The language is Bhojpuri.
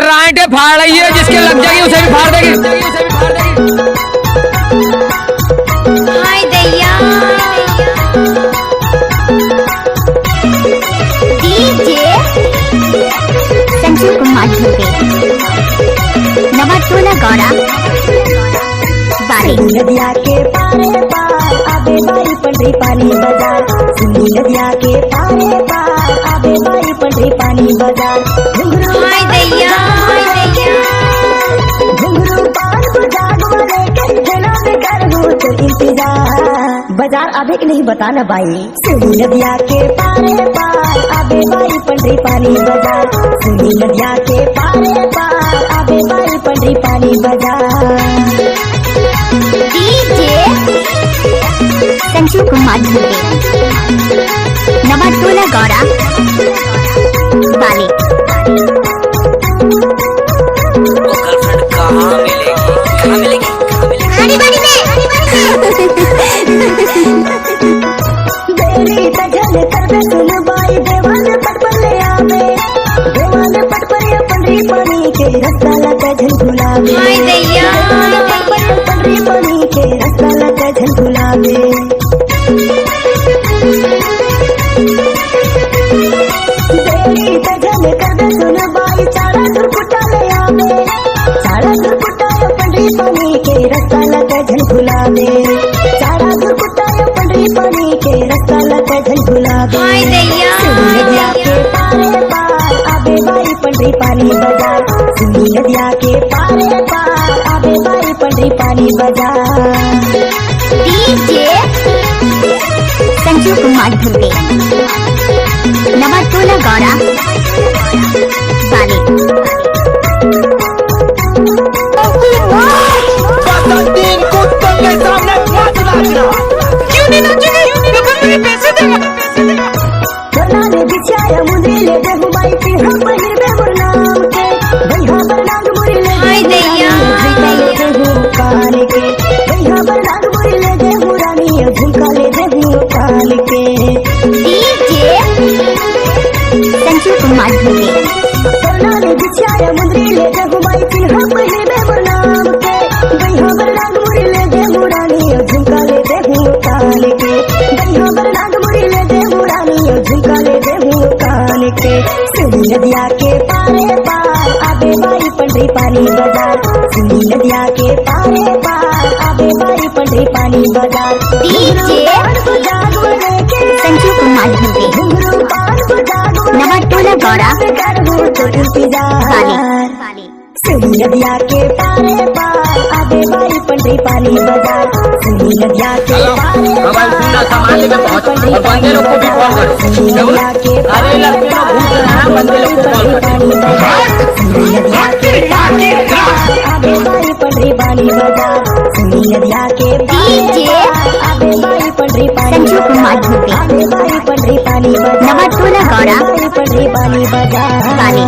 रांटे फाड़ रही है, जिसके लग जाएगी उसे भी फाड़ देगी। हाय दैया डीजे संजू कुमार धुबे नवाटोला गौड़ा बारी नदिया के पारे पार आबे बाई पंडरी पानी बाजार। सुनी नदिया के पारे पार आबे बाई पंडरी पानी बाजार। हाय दैया घुंघरू पान बुझाग वाले के जना में कर हो तो इंतजार। बाजार आबे के नहीं बताना बाई। सुनी नदिया के पारे पार आबे बाई पंडरी पानी बाजार। सुनी नदिया के पारे पार आबे बाई पंडरी पानी बाजार। डीजे संजू कुमार धुबे नवाटोला गौड़ा बाली गर्लफ्रेंड कहाँ मिलेगी? हरी बारी में देरी तजल करबे सुन बाई देवान पट पर ले आवे। देवान पट पर ये पंडरी पानी के रास्ता लगा झुलावे। हाय दैया पंडरी पानी के रास्ता लगा झुलावे। देरी तजल करबे सुन बाई चारा दुर्कुटा ले आवे। चारा दुर्कुटा ये पंडरी पानी के रास्ता लगा झुलावे। चारा दुर्कुटा ये पंडरी पानी के रास्ता लगा झुलावे। हाय दैया नदिया के पारे पार आबे बाई पंडरी पानी बाजार। सुनी नदिया के पारे पार आबे बाई पंडरी पानी बाजार। डीजे संजू कुमार धुबे नवाटोला गौड़ा बाली क्यों नहीं नाचेगी? मुझे पैसे देगा। बनाने बिछाया मुंदरी ले देहु बाई की हम पहिर बे मोर नाम के। भैया बरनाग मुरी ले हाय दैया देहु कान के। भैया बरनाग मुरी ले देहु रानी झुमका ले देहु कान के। डीजे संजू कुमार धुबे बनाने बिछाया मुंदरी ले देहु बाई की हम पहिर बे मोर नाम के। भैया बरनाग मुरी ले देहु रानी झुमका ले देहु कान के। भैया बरनाग मुरी ले देहु रानी झुमका ले देहु कान के। सुनी नदिया के पारे पार आबे बाई पंडरी पानी बाजार। सुनी नदिया के पारे पार आबे बाई पंडरी पानी बाजार। डीजे संजू कुमार धुबे नवाटोला गौड़ा बाली सुनी नदिया के पारे पार आबे बाई पंडरी पानी बाजार। सुनी नदिया के पारे हमारे पूरा सामान लेके पहुंच और बंदे लोग को भी कॉल कर। सुनी नदिया के अरे लड़के लोग भूख रहे हैं, बंदे लोग को कॉल कर। सुनी नदिया के पारे पार आबे बाई पंडरी पानी बाजार। सुनी नदिया के डीजे आबे बाई पंडरी पानी संजू कुमार धुबे आबे बाई पंडरी पानी बाजार। नवाटोला गौड़ा पंडरी पानी बाजार। बाली